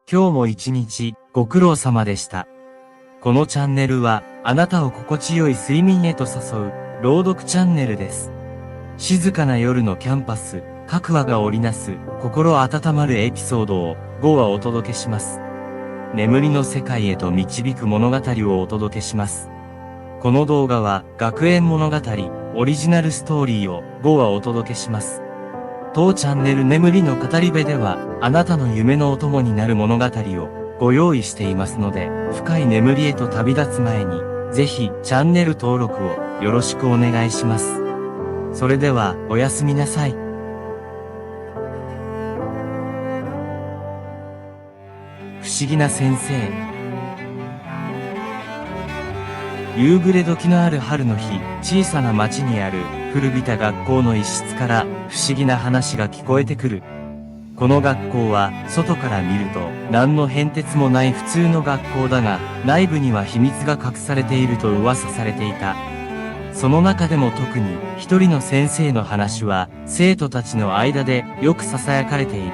今日も一日ご苦労様でした。このチャンネルはあなたを心地よい睡眠へと誘う朗読チャンネルです。静かな夜のキャンパス、各話が織りなす心温まるエピソードを5話お届けします。眠りの世界へと導く物語をお届けします。この動画は学園物語オリジナルストーリーを5話お届けします。当チャンネル眠りの語り部ではあなたの夢のお供になる物語をご用意していますので、深い眠りへと旅立つ前にぜひチャンネル登録をよろしくお願いします。それではおやすみなさい。不思議な先生。夕暮れ時のある春の日、小さな町にある古びた学校の一室から不思議な話が聞こえてくる。この学校は外から見ると何の変哲もない普通の学校だが、内部には秘密が隠されていると噂されていた。その中でも特に一人の先生の話は生徒たちの間でよく囁かれている。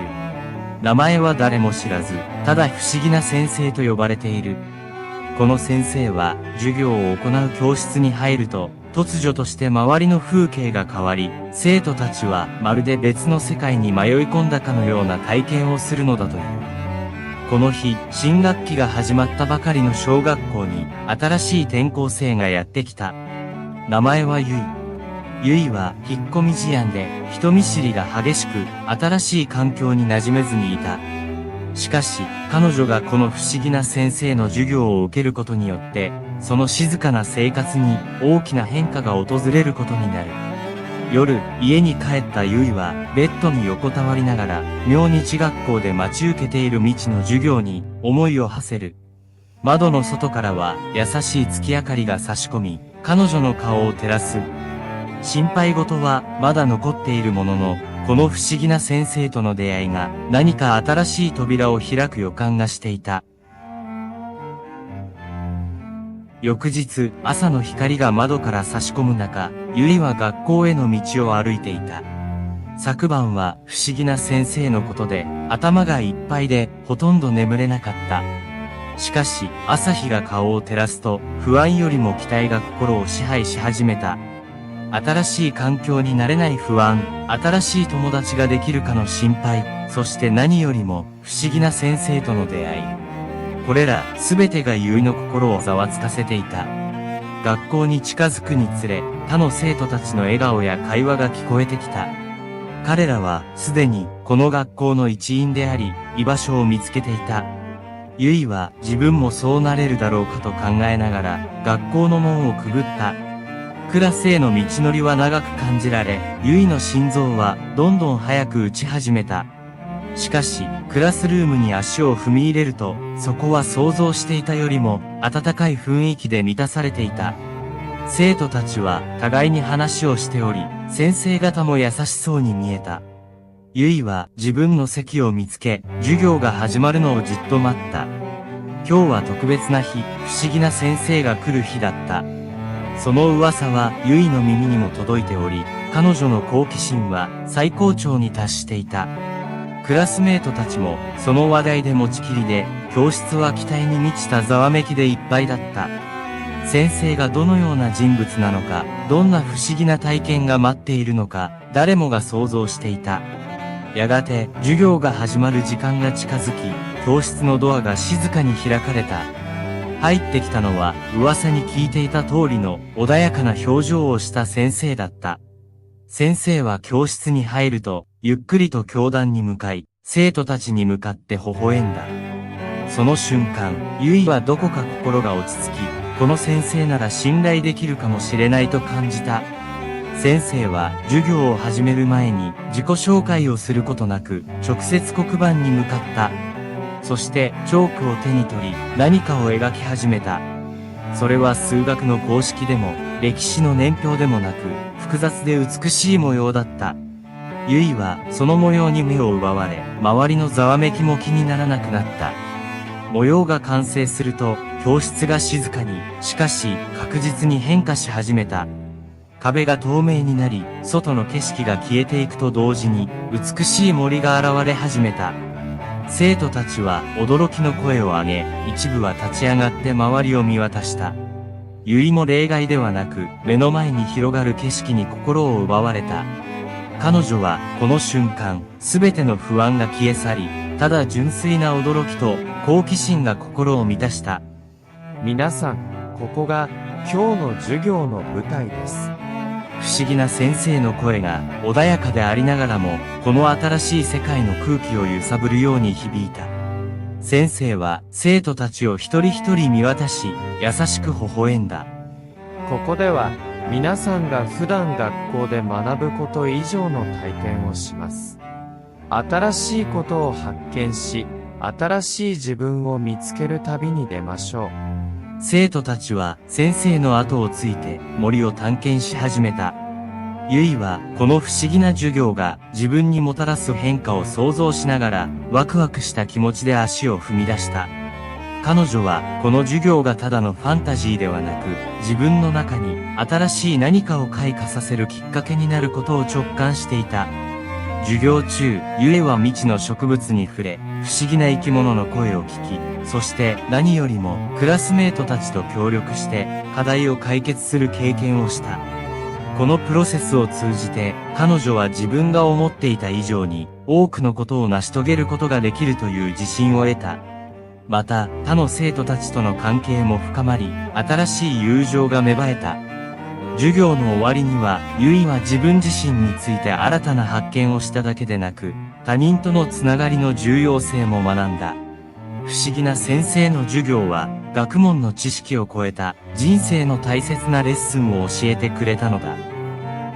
名前は誰も知らず、ただ不思議な先生と呼ばれている。この先生は授業を行う教室に入ると突如として周りの風景が変わり、生徒たちはまるで別の世界に迷い込んだかのような体験をするのだという。この日、新学期が始まったばかりの小学校に新しい転校生がやってきた。名前はゆい。ゆいは引っ込み思案で人見知りが激しく、新しい環境に馴染めずにいた。しかし、彼女がこの不思議な先生の授業を受けることによって、その静かな生活に大きな変化が訪れることになる。夜、家に帰ったゆいは、ベッドに横たわりながら、明日学校で待ち受けている未知の授業に思いを馳せる。窓の外からは、優しい月明かりが差し込み、彼女の顔を照らす。心配事はまだ残っているものの、この不思議な先生との出会いが何か新しい扉を開く予感がしていた。翌日、朝の光が窓から差し込む中、ゆいは学校への道を歩いていた。昨晩は不思議な先生のことで頭がいっぱいでほとんど眠れなかった。しかし、朝日が顔を照らすと不安よりも期待が心を支配し始めた。新しい環境に慣れない不安、新しい友達ができるかの心配、そして何よりも不思議な先生との出会い。これら全てがゆいの心をざわつかせていた。学校に近づくにつれ、他の生徒たちの笑顔や会話が聞こえてきた。彼らはすでにこの学校の一員であり、居場所を見つけていた。ゆいは自分もそうなれるだろうかと考えながら学校の門をくぐった。クラスへの道のりは長く感じられ、ゆいの心臓はどんどん早く打ち始めた。しかし、クラスルームに足を踏み入れると、そこは想像していたよりも温かい雰囲気で満たされていた。生徒たちは互いに話をしており、先生方も優しそうに見えた。ゆいは自分の席を見つけ、授業が始まるのをじっと待った。今日は特別な日、不思議な先生が来る日だった。その噂はゆいの耳にも届いており、彼女の好奇心は最高潮に達していた。クラスメートたちもその話題で持ちきりで、教室は期待に満ちたざわめきでいっぱいだった。先生がどのような人物なのか、どんな不思議な体験が待っているのか、誰もが想像していた。やがて授業が始まる時間が近づき、教室のドアが静かに開かれた。入ってきたのは噂に聞いていた通りの穏やかな表情をした先生だった。先生は教室に入るとゆっくりと教壇に向かい、生徒たちに向かって微笑んだ。その瞬間、ゆいはどこか心が落ち着き、この先生なら信頼できるかもしれないと感じた。先生は授業を始める前に自己紹介をすることなく直接黒板に向かった。そしてチョークを手に取り何かを描き始めた。それは数学の公式でも歴史の年表でもなく複雑で美しい模様だった。ゆいはその模様に目を奪われ、周りのざわめきも気にならなくなった。模様が完成すると教室が静かに、しかし確実に変化し始めた。壁が透明になり、外の景色が消えていくと同時に美しい森が現れ始めた。生徒たちは驚きの声を上げ、一部は立ち上がって周りを見渡した。ゆいも例外ではなく、目の前に広がる景色に心を奪われた。彼女はこの瞬間、すべての不安が消え去り、ただ純粋な驚きと好奇心が心を満たした。皆さん、ここが今日の授業の舞台です。不思議な先生の声が穏やかでありながらも、この新しい世界の空気を揺さぶるように響いた。先生は生徒たちを一人一人見渡し、優しく微笑んだ。ここでは皆さんが普段学校で学ぶこと以上の体験をします。新しいことを発見し、新しい自分を見つける旅に出ましょう。生徒たちは先生の後をついて森を探検し始めた。ゆいはこの不思議な授業が自分にもたらす変化を想像しながらワクワクした気持ちで足を踏み出した。彼女はこの授業がただのファンタジーではなく、自分の中に新しい何かを開花させるきっかけになることを直感していた。授業中、ゆえは未知の植物に触れ、不思議な生き物の声を聞き、そして何よりもクラスメートたちと協力して課題を解決する経験をした。このプロセスを通じて彼女は自分が思っていた以上に多くのことを成し遂げることができるという自信を得た。また他の生徒たちとの関係も深まり、新しい友情が芽生えた。授業の終わりには、ゆいは自分自身について新たな発見をしただけでなく、他人とのつながりの重要性も学んだ。不思議な先生の授業は、学問の知識を超えた人生の大切なレッスンを教えてくれたのだ。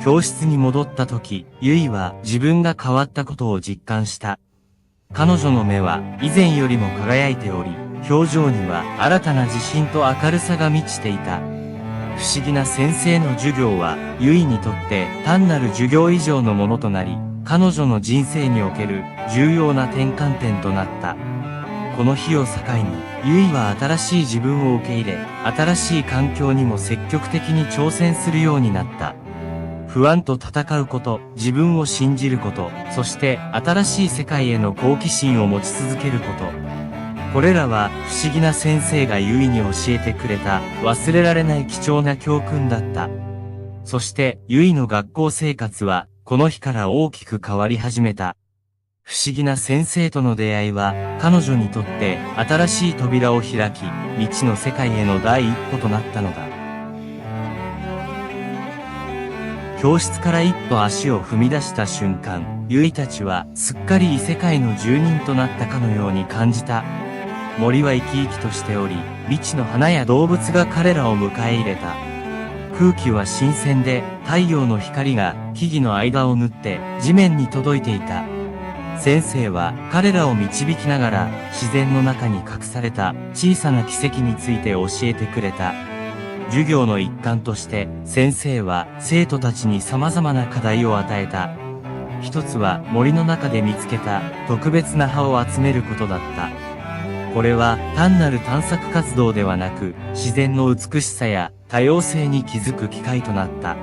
教室に戻った時、ゆいは自分が変わったことを実感した。彼女の目は以前よりも輝いており、表情には新たな自信と明るさが満ちていた。不思議な先生の授業は、ゆいにとって単なる授業以上のものとなり、彼女の人生における重要な転換点となった。この日を境に、ゆいは新しい自分を受け入れ、新しい環境にも積極的に挑戦するようになった。不安と戦うこと、自分を信じること、そして新しい世界への好奇心を持ち続けること。これらは不思議な先生がゆいに教えてくれた忘れられない貴重な教訓だった。そしてゆいの学校生活はこの日から大きく変わり始めた。不思議な先生との出会いは彼女にとって新しい扉を開き、未知の世界への第一歩となったのだ。教室から一歩足を踏み出した瞬間、ゆいたちはすっかり異世界の住人となったかのように感じた。森は生き生きとしており、未知の花や動物が彼らを迎え入れた。空気は新鮮で、太陽の光が木々の間を縫って地面に届いていた。先生は彼らを導きながら自然の中に隠された小さな奇跡について教えてくれた。授業の一環として先生は生徒たちに様々な課題を与えた。一つは森の中で見つけた特別な葉を集めることだった。これは単なる探索活動ではなく、自然の美しさや多様性に気づく機会となった。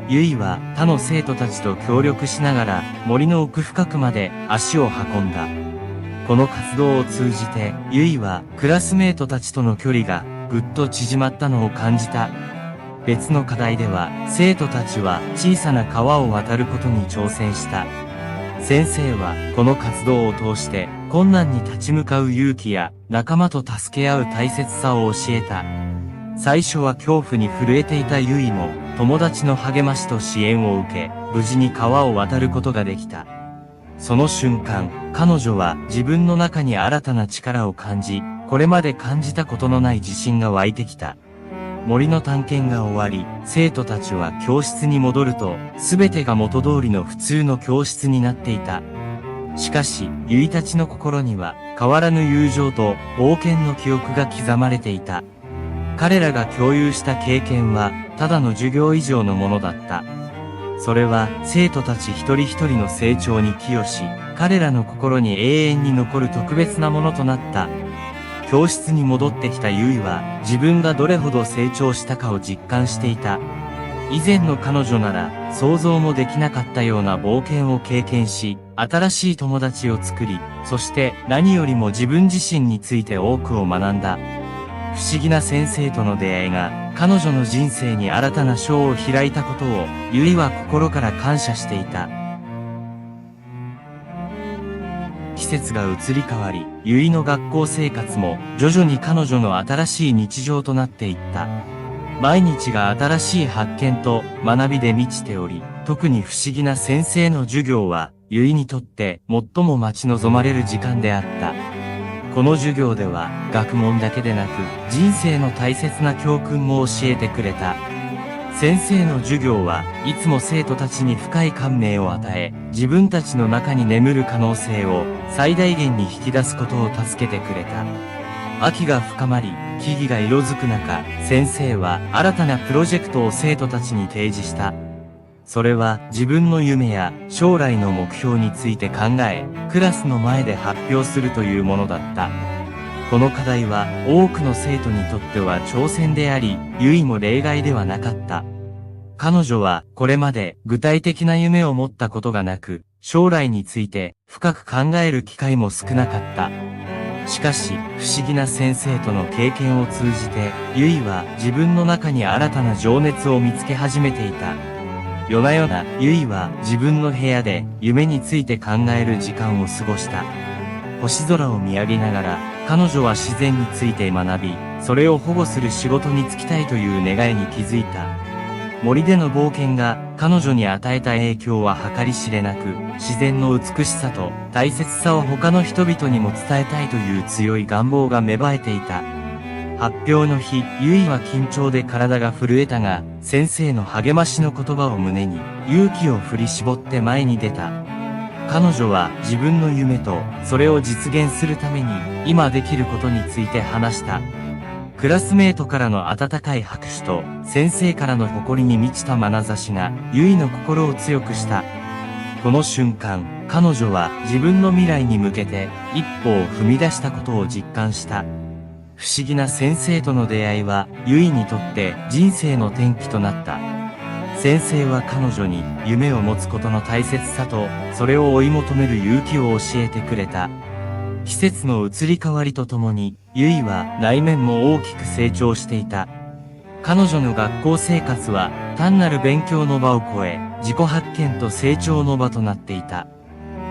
ゆいは他の生徒たちと協力しながら森の奥深くまで足を運んだ。この活動を通じて、ゆいはクラスメートたちとの距離がぐっと縮まったのを感じた。別の課題では、生徒たちは小さな川を渡ることに挑戦した。先生はこの活動を通して困難に立ち向かう勇気や仲間と助け合う大切さを教えた。最初は恐怖に震えていたゆいも友達の励ましと支援を受け、無事に川を渡ることができた。その瞬間、彼女は自分の中に新たな力を感じ、これまで感じたことのない自信が湧いてきた。森の探検が終わり、生徒たちは教室に戻ると、すべてが元通りの普通の教室になっていた。しかし、ゆいたちの心には、変わらぬ友情と冒険の記憶が刻まれていた。彼らが共有した経験は、ただの授業以上のものだった。それは、生徒たち一人一人の成長に寄与し、彼らの心に永遠に残る特別なものとなった。教室に戻ってきたゆいは、自分がどれほど成長したかを実感していた。以前の彼女なら、想像もできなかったような冒険を経験し、新しい友達を作り、そして何よりも自分自身について多くを学んだ。不思議な先生との出会いが、彼女の人生に新たな章を開いたことを、ゆいは心から感謝していた。季節が移り変わり、ゆいの学校生活も徐々に彼女の新しい日常となっていった。毎日が新しい発見と学びで満ちており、特に不思議な先生の授業は、ゆいにとって最も待ち望まれる時間であった。この授業では、学問だけでなく、人生の大切な教訓も教えてくれた。先生の授業はいつも生徒たちに深い感銘を与え、自分たちの中に眠る可能性を最大限に引き出すことを助けてくれた。秋が深まり、木々が色づく中、先生は新たなプロジェクトを生徒たちに提示した。それは自分の夢や将来の目標について考え、クラスの前で発表するというものだった。この課題は多くの生徒にとっては挑戦であり、ゆいも例外ではなかった。彼女はこれまで具体的な夢を持ったことがなく、将来について深く考える機会も少なかった。しかし、不思議な先生との経験を通じて、ゆいは自分の中に新たな情熱を見つけ始めていた。夜な夜な、ゆいは自分の部屋で夢について考える時間を過ごした。星空を見上げながら、彼女は自然について学び、それを保護する仕事に就きたいという願いに気づいた。森での冒険が彼女に与えた影響は計り知れなく、自然の美しさと大切さを他の人々にも伝えたいという強い願望が芽生えていた。発表の日、ゆいは緊張で体が震えたが、先生の励ましの言葉を胸に、勇気を振り絞って前に出た。彼女は自分の夢と、それを実現するために、今できることについて話した。クラスメートからの温かい拍手と、先生からの誇りに満ちた眼差しが、ゆいの心を強くした。この瞬間、彼女は自分の未来に向けて、一歩を踏み出したことを実感した。不思議な先生との出会いは、ゆいにとって人生の転機となった。先生は彼女に夢を持つことの大切さと、それを追い求める勇気を教えてくれた。季節の移り変わりとともに、ゆいは内面も大きく成長していた。彼女の学校生活は単なる勉強の場を超え、自己発見と成長の場となっていた。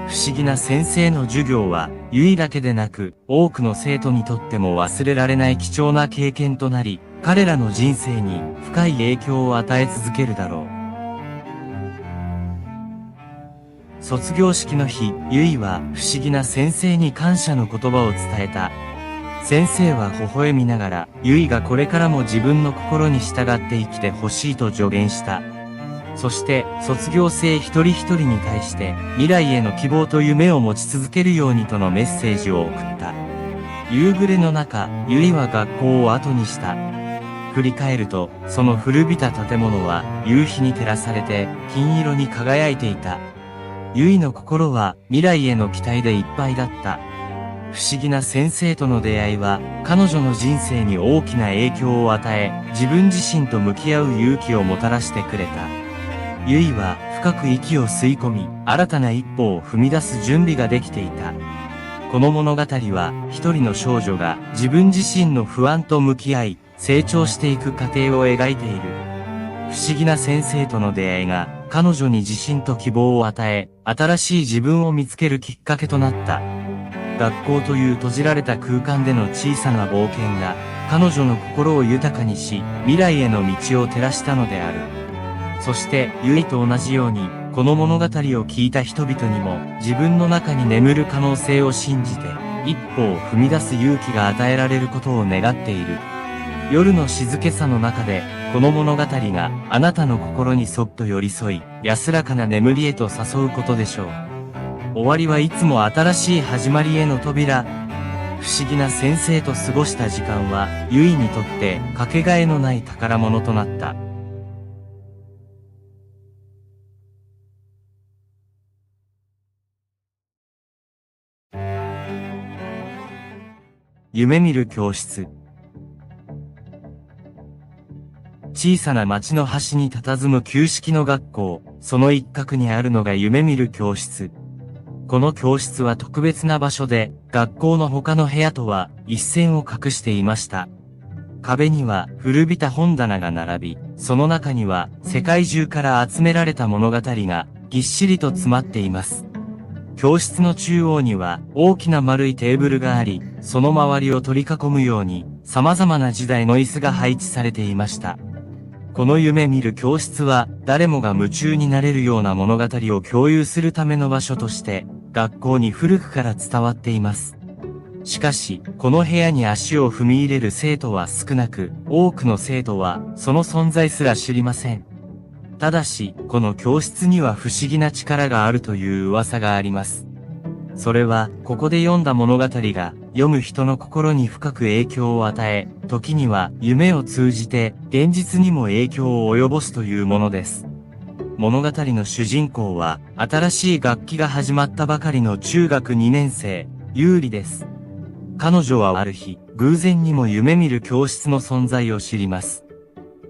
不思議な先生の授業は、ゆいだけでなく、多くの生徒にとっても忘れられない貴重な経験となり、彼らの人生に深い影響を与え続けるだろう。卒業式の日、ゆいは不思議な先生に感謝の言葉を伝えた。先生は微笑みながら、ゆいがこれからも自分の心に従って生きてほしいと助言した。そして、卒業生一人一人に対して、未来への希望と夢を持ち続けるようにとのメッセージを送った。夕暮れの中、ゆいは学校を後にした。振り返ると、その古びた建物は、夕日に照らされて、金色に輝いていた。ゆいの心は、未来への期待でいっぱいだった。不思議な先生との出会いは、彼女の人生に大きな影響を与え、自分自身と向き合う勇気をもたらしてくれた。ゆいは深く息を吸い込み、新たな一歩を踏み出す準備ができていた。この物語は、一人の少女が自分自身の不安と向き合い、成長していく過程を描いている。不思議な先生との出会いが、彼女に自信と希望を与え、新しい自分を見つけるきっかけとなった。学校という閉じられた空間での小さな冒険が、彼女の心を豊かにし、未来への道を照らしたのである。そして、ゆいと同じように、この物語を聞いた人々にも、自分の中に眠る可能性を信じて、一歩を踏み出す勇気が与えられることを願っている。夜の静けさの中で、この物語があなたの心にそっと寄り添い、安らかな眠りへと誘うことでしょう。終わりはいつも新しい始まりへの扉。不思議な先生と過ごした時間は、ゆいにとってかけがえのない宝物となった。夢見る教室。小さな町の端に佇む旧式の学校、その一角にあるのが夢見る教室。この教室は特別な場所で、学校の他の部屋とは一線を画していました。壁には古びた本棚が並び、その中には世界中から集められた物語がぎっしりと詰まっています。教室の中央には大きな丸いテーブルがあり、その周りを取り囲むように様々な時代の椅子が配置されていました。この夢見る教室は誰もが夢中になれるような物語を共有するための場所として学校に古くから伝わっています。しかし、この部屋に足を踏み入れる生徒は少なく、多くの生徒はその存在すら知りません。ただし、この教室には不思議な力があるという噂があります。それは、ここで読んだ物語が、読む人の心に深く影響を与え、時には夢を通じて、現実にも影響を及ぼすというものです。物語の主人公は、新しい学期が始まったばかりの中学2年生、優里です。彼女はある日、偶然にも夢見る教室の存在を知ります。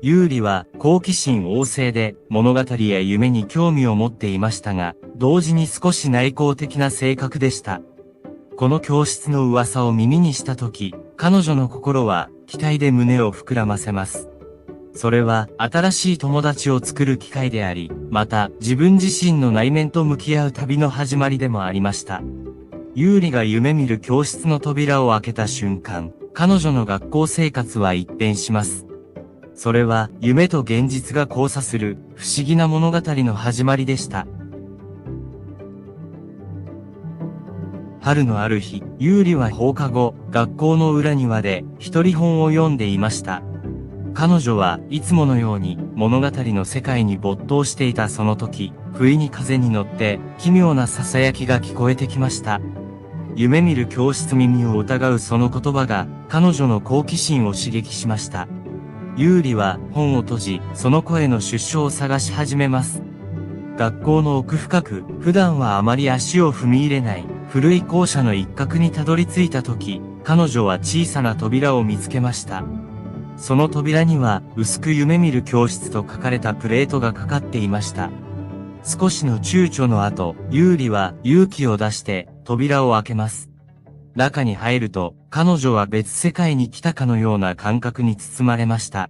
優里は好奇心旺盛で物語や夢に興味を持っていましたが、同時に少し内向的な性格でした。この教室の噂を耳にしたとき、彼女の心は期待で胸を膨らませます。それは新しい友達を作る機会であり、また自分自身の内面と向き合う旅の始まりでもありました。優里が夢見る教室の扉を開けた瞬間、彼女の学校生活は一変します。それは夢と現実が交差する不思議な物語の始まりでした。春のある日、優里は放課後、学校の裏庭で一人本を読んでいました。彼女はいつものように物語の世界に没頭していたその時、不意に風に乗って奇妙な囁きが聞こえてきました。夢見る教室耳を疑うその言葉が彼女の好奇心を刺激しました。優里は本を閉じ、その声の出所を探し始めます。学校の奥深く、普段はあまり足を踏み入れない古い校舎の一角にたどり着いた時、彼女は小さな扉を見つけました。その扉には薄く夢見る教室と書かれたプレートがかかっていました。少しの躊躇の後、優里は勇気を出して扉を開けます。中に入ると、彼女は別世界に来たかのような感覚に包まれました。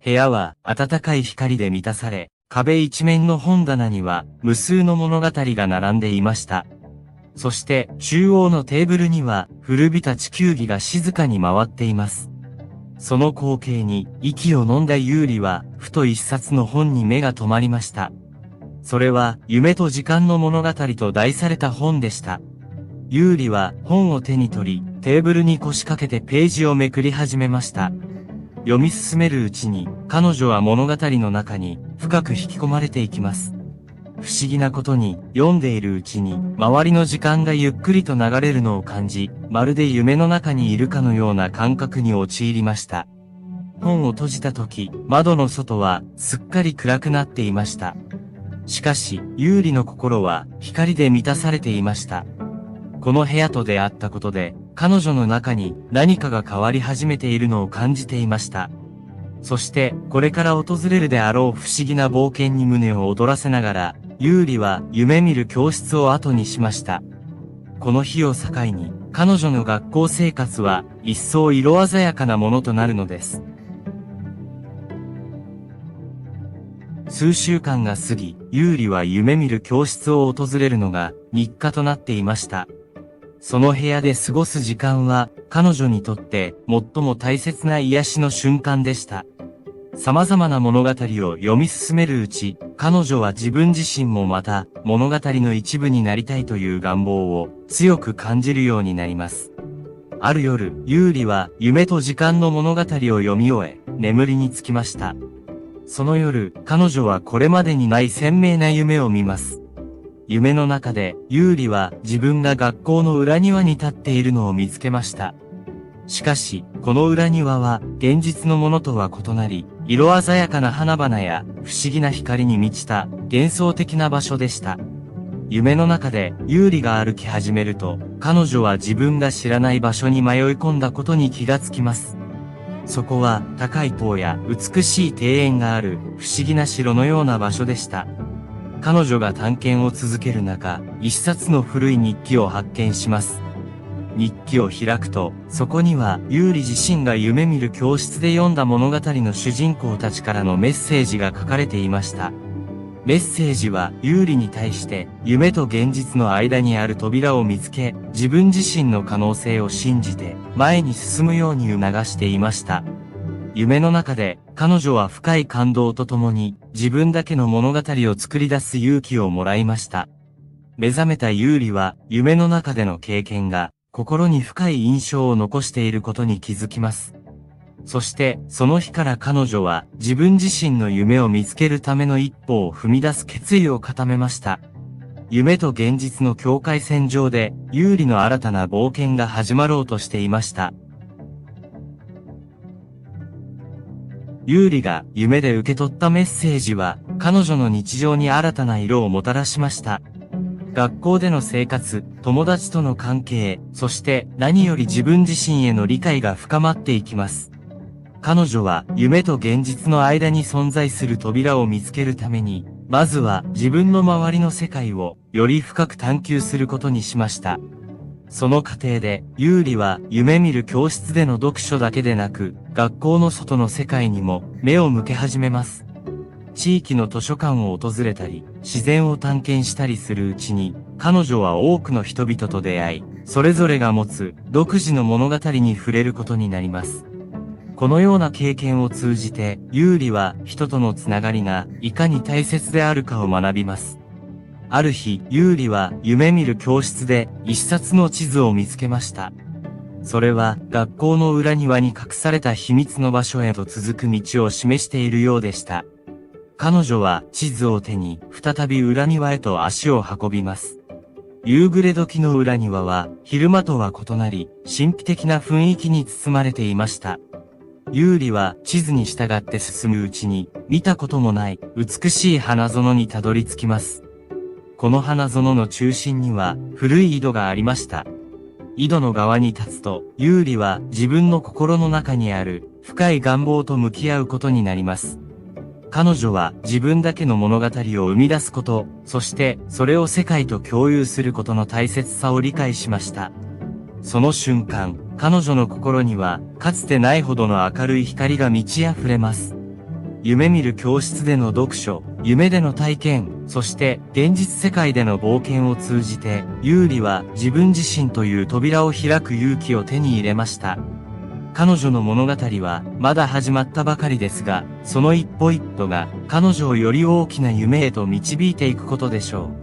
部屋は暖かい光で満たされ、壁一面の本棚には無数の物語が並んでいました。そして中央のテーブルには古びた地球儀が静かに回っています。その光景に息を飲んだ優里はふと一冊の本に目が留まりました。それは夢と時間の物語と題された本でした。優里は本を手に取り、テーブルに腰掛けてページをめくり始めました。読み進めるうちに、彼女は物語の中に深く引き込まれていきます。不思議なことに、読んでいるうちに、周りの時間がゆっくりと流れるのを感じ、まるで夢の中にいるかのような感覚に陥りました。本を閉じた時、窓の外はすっかり暗くなっていました。しかし、優里の心は光で満たされていました。この部屋と出会ったことで、彼女の中に何かが変わり始めているのを感じていました。そして、これから訪れるであろう不思議な冒険に胸を躍らせながら、優里は夢見る教室を後にしました。この日を境に、彼女の学校生活は一層色鮮やかなものとなるのです。数週間が過ぎ、優里は夢見る教室を訪れるのが日課となっていました。その部屋で過ごす時間は、彼女にとって最も大切な癒しの瞬間でした。様々な物語を読み進めるうち、彼女は自分自身もまた物語の一部になりたいという願望を強く感じるようになります。ある夜、優里は夢と時間の物語を読み終え、眠りにつきました。その夜、彼女はこれまでにない鮮明な夢を見ます。夢の中で、優里は自分が学校の裏庭に立っているのを見つけました。しかし、この裏庭は現実のものとは異なり、色鮮やかな花々や不思議な光に満ちた幻想的な場所でした。夢の中で優里が歩き始めると、彼女は自分が知らない場所に迷い込んだことに気がつきます。そこは高い塔や美しい庭園がある不思議な城のような場所でした。彼女が探検を続ける中、一冊の古い日記を発見します。日記を開くと、そこには、優里自身が夢見る教室で読んだ物語の主人公たちからのメッセージが書かれていました。メッセージは、優里に対して、夢と現実の間にある扉を見つけ、自分自身の可能性を信じて、前に進むように促していました。夢の中で、彼女は深い感動とともに、自分だけの物語を作り出す勇気をもらいました。目覚めた優里は、夢の中での経験が、心に深い印象を残していることに気づきます。そして、その日から彼女は、自分自身の夢を見つけるための一歩を踏み出す決意を固めました。夢と現実の境界線上で、優里の新たな冒険が始まろうとしていました。優里が夢で受け取ったメッセージは、彼女の日常に新たな色をもたらしました。学校での生活、友達との関係、そして何より自分自身への理解が深まっていきます。彼女は夢と現実の間に存在する扉を見つけるために、まずは自分の周りの世界をより深く探求することにしました。その過程で、優里は夢見る教室での読書だけでなく、学校の外の世界にも目を向け始めます。地域の図書館を訪れたり、自然を探検したりするうちに、彼女は多くの人々と出会い、それぞれが持つ独自の物語に触れることになります。このような経験を通じて、優里は人とのつながりがいかに大切であるかを学びます。ある日、優里は夢見る教室で一冊の地図を見つけました。それは学校の裏庭に隠された秘密の場所へと続く道を示しているようでした。彼女は地図を手に再び裏庭へと足を運びます。夕暮れ時の裏庭は昼間とは異なり、神秘的な雰囲気に包まれていました。優里は地図に従って進むうちに見たこともない美しい花園にたどり着きます。この花園の中心には古い井戸がありました。井戸の側に立つと、優里は自分の心の中にある深い願望と向き合うことになります。彼女は自分だけの物語を生み出すこと、そしてそれを世界と共有することの大切さを理解しました。その瞬間、彼女の心にはかつてないほどの明るい光が満ち溢れます。夢見る教室での読書、夢での体験、そして現実世界での冒険を通じて、優里は自分自身という扉を開く勇気を手に入れました。彼女の物語はまだ始まったばかりですが、その一歩一歩が彼女をより大きな夢へと導いていくことでしょう。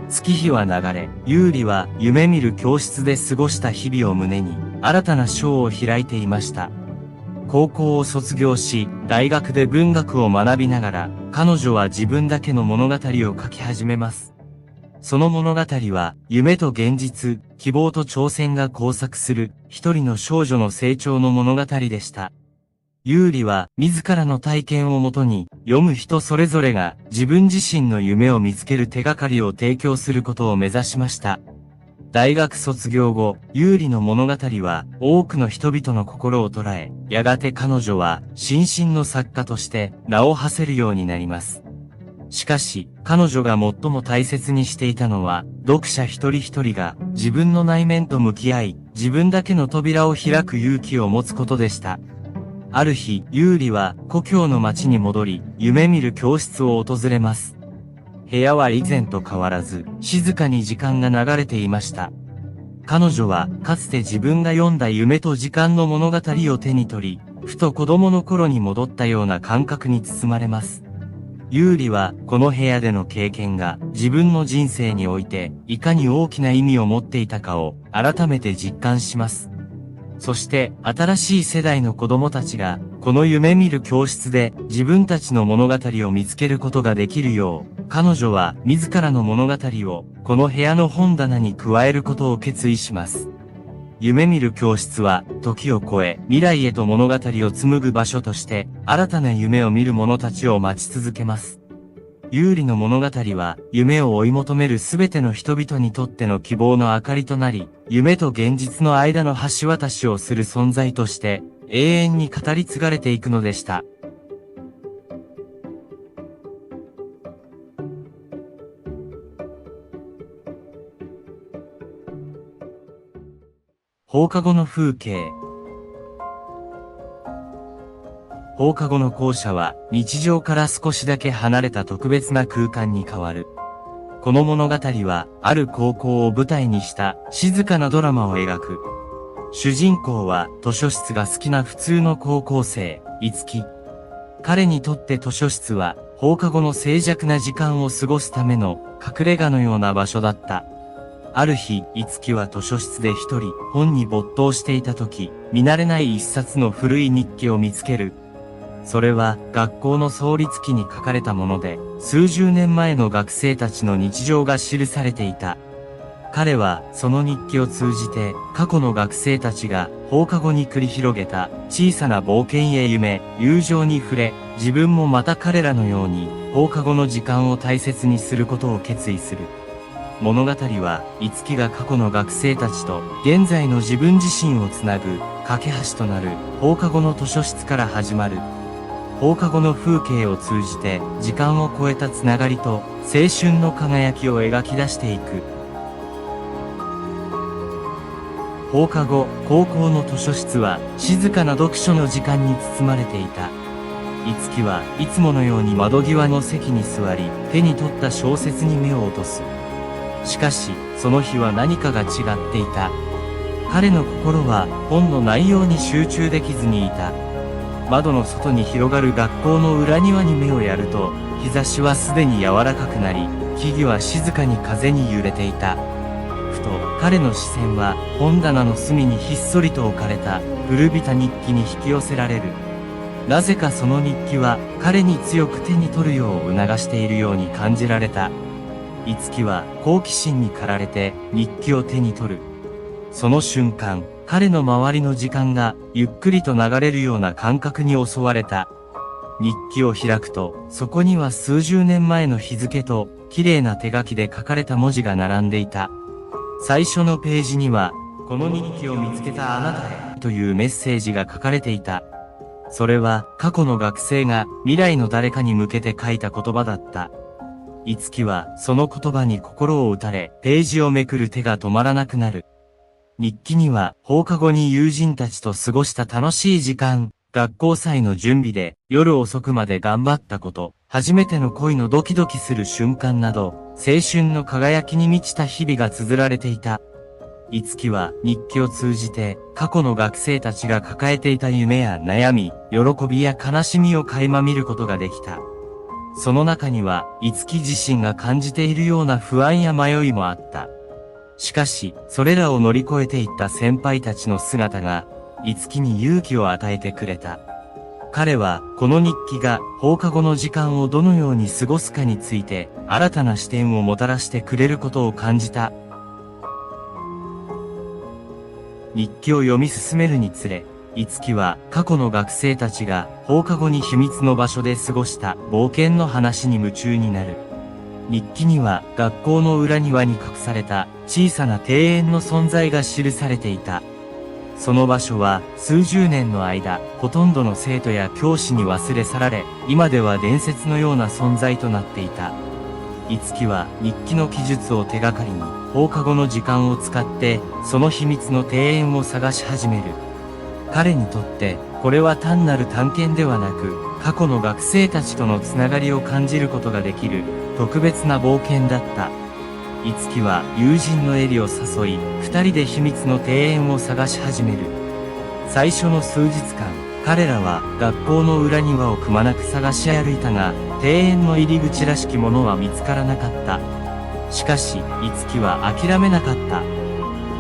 月日は流れ、優里は夢見る教室で過ごした日々を胸に、新たな章を開いていました。高校を卒業し、大学で文学を学びながら、彼女は自分だけの物語を書き始めます。その物語は、夢と現実、希望と挑戦が交錯する、一人の少女の成長の物語でした。優里は、自らの体験をもとに、読む人それぞれが、自分自身の夢を見つける手がかりを提供することを目指しました。大学卒業後、優里の物語は、多くの人々の心を捉え、やがて彼女は、新進の作家として、名を馳せるようになります。しかし、彼女が最も大切にしていたのは、読者一人一人が自分の内面と向き合い、自分だけの扉を開く勇気を持つことでした。ある日、優里は故郷の町に戻り、夢見る教室を訪れます。部屋は以前と変わらず、静かに時間が流れていました。彼女は、かつて自分が読んだ夢と時間の物語を手に取り、ふと子供の頃に戻ったような感覚に包まれます。優里は、この部屋での経験が、自分の人生において、いかに大きな意味を持っていたかを、改めて実感します。そして、新しい世代の子供たちが、この夢見る教室で、自分たちの物語を見つけることができるよう、彼女は、自らの物語を、この部屋の本棚に加えることを決意します。夢見る教室は、時を超え、未来へと物語を紡ぐ場所として、新たな夢を見る者たちを待ち続けます。優里の物語は、夢を追い求めるすべての人々にとっての希望の明かりとなり、夢と現実の間の橋渡しをする存在として、永遠に語り継がれていくのでした。放課後の風景。放課後の校舎は日常から少しだけ離れた特別な空間に変わる。この物語はある高校を舞台にした静かなドラマを描く。主人公は図書室が好きな普通の高校生、いつき。彼にとって図書室は放課後の静寂な時間を過ごすための隠れ家のような場所だった。ある日、いつきは図書室で一人本に没頭していた時、見慣れない一冊の古い日記を見つける。それは学校の創立期に書かれたもので、数十年前の学生たちの日常が記されていた。彼はその日記を通じて過去の学生たちが放課後に繰り広げた小さな冒険や夢、友情に触れ、自分もまた彼らのように放課後の時間を大切にすることを決意する。物語は、いつきが過去の学生たちと現在の自分自身をつなぐ架け橋となる放課後の図書室から始まる。放課後の風景を通じて時間を超えたつながりと青春の輝きを描き出していく。放課後、高校の図書室は静かな読書の時間に包まれていた。いつきはいつものように窓際の席に座り、手に取った小説に目を落とす。しかし、その日は何かが違っていた。彼の心は本の内容に集中できずにいた。窓の外に広がる学校の裏庭に目をやると、日差しはすでに柔らかくなり、木々は静かに風に揺れていた。ふと、彼の視線は本棚の隅にひっそりと置かれた古びた日記に引き寄せられる。なぜかその日記は彼に強く手に取るよう促しているように感じられた。いつきは好奇心に駆られて日記を手に取る。その瞬間、彼の周りの時間がゆっくりと流れるような感覚に襲われた。日記を開くと、そこには数十年前の日付と綺麗な手書きで書かれた文字が並んでいた。最初のページには、この日記を見つけたあなたへというメッセージが書かれていた。それは過去の学生が未来の誰かに向けて書いた言葉だった。いつきはその言葉に心を打たれ、ページをめくる手が止まらなくなる。日記には放課後に友人たちと過ごした楽しい時間、学校祭の準備で夜遅くまで頑張ったこと、初めての恋のドキドキする瞬間など、青春の輝きに満ちた日々が綴られていた。いつきは日記を通じて過去の学生たちが抱えていた夢や悩み、喜びや悲しみを垣間見ることができた。その中には、いつき自身が感じているような不安や迷いもあった。しかし、それらを乗り越えていった先輩たちの姿が、いつきに勇気を与えてくれた。彼は、この日記が放課後の時間をどのように過ごすかについて、新たな視点をもたらしてくれることを感じた。日記を読み進めるにつれ、いつきは過去の学生たちが放課後に秘密の場所で過ごした冒険の話に夢中になる。日記には学校の裏庭に隠された小さな庭園の存在が記されていた。その場所は数十年の間、ほとんどの生徒や教師に忘れ去られ、今では伝説のような存在となっていた。いつきは日記の記述を手がかりに放課後の時間を使ってその秘密の庭園を探し始める。彼にとってこれは単なる探検ではなく過去の学生たちとのつながりを感じることができる特別な冒険だった。いつきは友人のエリを誘い二人で秘密の庭園を探し始める。最初の数日間彼らは学校の裏庭をくまなく探し歩いたが庭園の入り口らしきものは見つからなかった。しかしいつきは諦めなかった。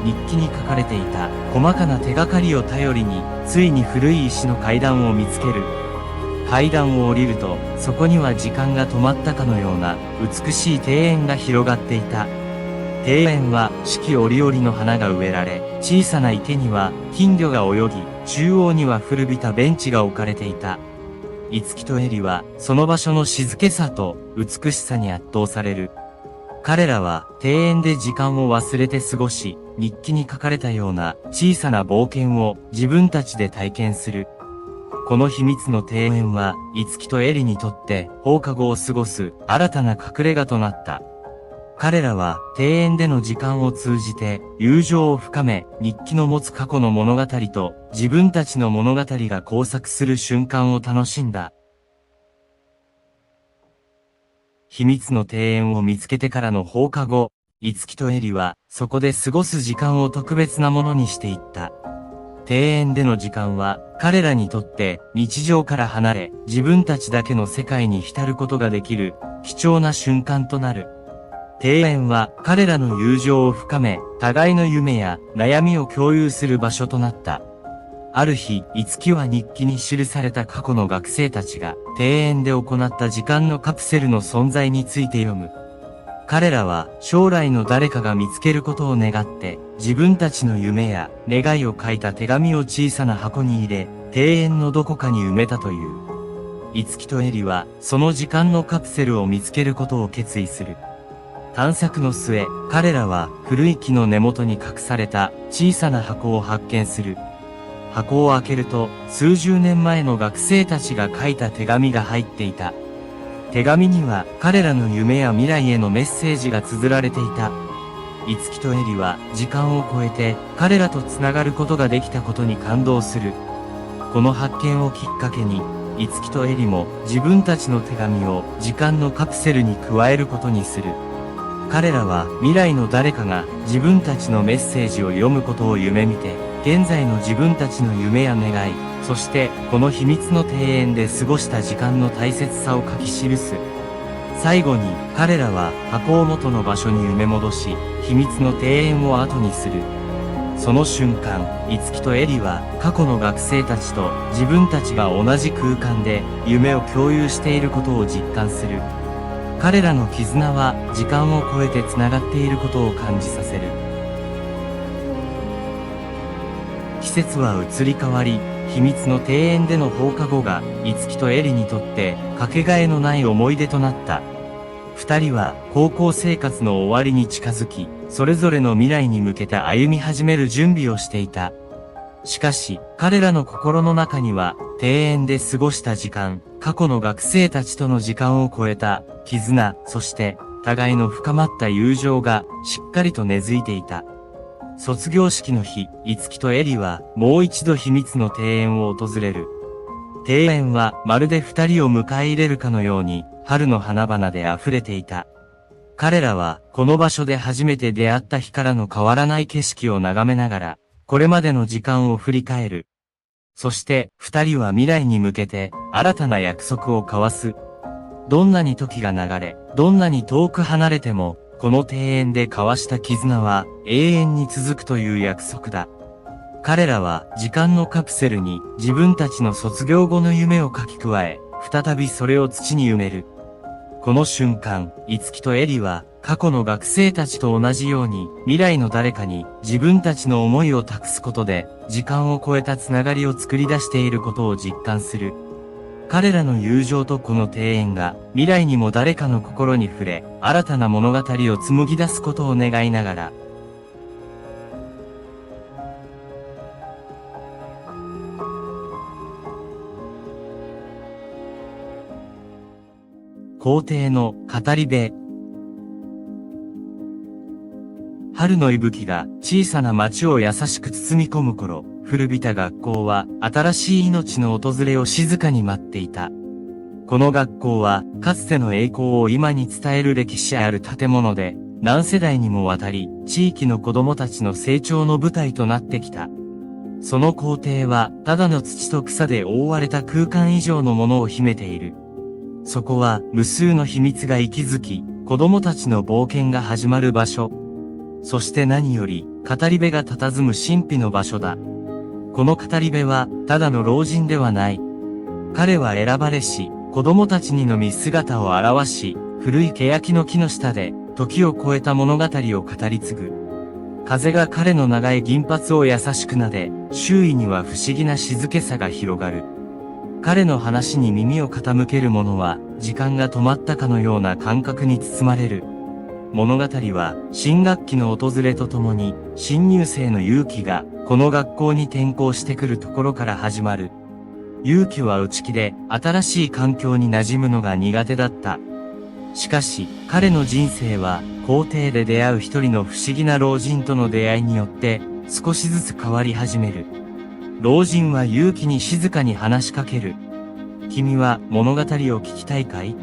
日記に書かれていた細かな手がかりを頼りについに古い石の階段を見つける。階段を降りるとそこには時間が止まったかのような美しい庭園が広がっていた。庭園は四季折々の花が植えられ、小さな池には金魚が泳ぎ、中央には古びたベンチが置かれていた。いつきとエリはその場所の静けさと美しさに圧倒される。彼らは庭園で時間を忘れて過ごし、日記に書かれたような小さな冒険を自分たちで体験する。この秘密の庭園は、いつきとエリにとって放課後を過ごす新たな隠れ家となった。彼らは庭園での時間を通じて友情を深め、日記の持つ過去の物語と自分たちの物語が交錯する瞬間を楽しんだ。秘密の庭園を見つけてからの放課後、樹とエリはそこで過ごす時間を特別なものにしていった。庭園での時間は彼らにとって日常から離れ、自分たちだけの世界に浸ることができる貴重な瞬間となる。庭園は彼らの友情を深め、互いの夢や悩みを共有する場所となった。ある日、樹は日記に記された過去の学生たちが庭園で行った時間のカプセルの存在について読む。彼らは将来の誰かが見つけることを願って自分たちの夢や願いを書いた手紙を小さな箱に入れ、庭園のどこかに埋めたという。樹とエリはその時間のカプセルを見つけることを決意する。探索の末、彼らは古い木の根元に隠された小さな箱を発見する。箱を開けると、数十年前の学生たちが書いた手紙が入っていた。手紙には彼らの夢や未来へのメッセージが綴られていた。樹とエリは時間を超えて彼らとつながることができたことに感動する。この発見をきっかけに、樹とエリも自分たちの手紙を時間のカプセルに加えることにする。彼らは未来の誰かが自分たちのメッセージを読むことを夢見て、現在の自分たちの夢や願い、そしてこの秘密の庭園で過ごした時間の大切さを書き記す。最後に彼らは箱を元の場所に埋め戻し、秘密の庭園を後にする。その瞬間、樹とエリは過去の学生たちと自分たちが同じ空間で夢を共有していることを実感する。彼らの絆は時間を超えてつながっていることを感じさせる。季節は移り変わり、秘密の庭園での放課後が樹とエリにとってかけがえのない思い出となった。二人は高校生活の終わりに近づき、それぞれの未来に向けて歩み始める準備をしていた。しかし、彼らの心の中には庭園で過ごした時間、過去の学生たちとの時間を超えた絆、そして互いの深まった友情がしっかりと根付いていた。卒業式の日、樹とエリはもう一度秘密の庭園を訪れる。庭園はまるで二人を迎え入れるかのように春の花々で溢れていた。彼らはこの場所で初めて出会った日からの変わらない景色を眺めながら、これまでの時間を振り返る。そして二人は未来に向けて新たな約束を交わす。どんなに時が流れ、どんなに遠く離れても、この庭園で交わした絆は永遠に続くという約束だ。彼らは時間のカプセルに自分たちの卒業後の夢を書き加え、再びそれを土に埋める。この瞬間、樹とエリは過去の学生たちと同じように未来の誰かに自分たちの思いを託すことで時間を超えたつながりを作り出していることを実感する。彼らの友情とこの庭園が未来にも誰かの心に触れ、新たな物語を紡ぎ出すことを願いながら。校庭の語り部。春の息吹が小さな町を優しく包み込む頃、古びた学校は新しい命の訪れを静かに待っていた。この学校はかつての栄光を今に伝える歴史ある建物で、何世代にもわたり地域の子供たちの成長の舞台となってきた。その校庭はただの土と草で覆われた空間以上のものを秘めている。そこは無数の秘密が息づき、子供たちの冒険が始まる場所。そして何より語り部が佇む神秘の場所だ。この語り部はただの老人ではない。彼は選ばれし、子供たちにのみ姿を現し、古い欅の木の下で時を超えた物語を語り継ぐ。風が彼の長い銀髪を優しく撫で、周囲には不思議な静けさが広がる。彼の話に耳を傾ける者は、時間が止まったかのような感覚に包まれる。物語は、新学期の訪れとともに、新入生の勇気が、この学校に転校してくるところから始まる。勇気は内気で、新しい環境に馴染むのが苦手だった。しかし、彼の人生は、校庭で出会う一人の不思議な老人との出会いによって、少しずつ変わり始める。老人は勇気に静かに話しかける。君は物語を聞きたいかい？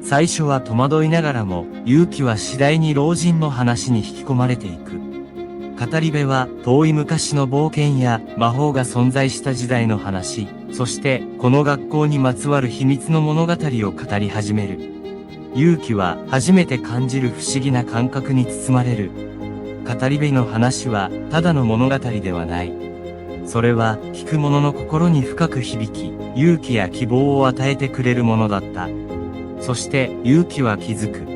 最初は戸惑いながらも、勇気は次第に老人の話に引き込まれていく。語り部は遠い昔の冒険や魔法が存在した時代の話、そしてこの学校にまつわる秘密の物語を語り始める。勇気は初めて感じる不思議な感覚に包まれる。語り部の話はただの物語ではない。それは聞く者の心に深く響き、勇気や希望を与えてくれるものだった。そして勇気は気づく。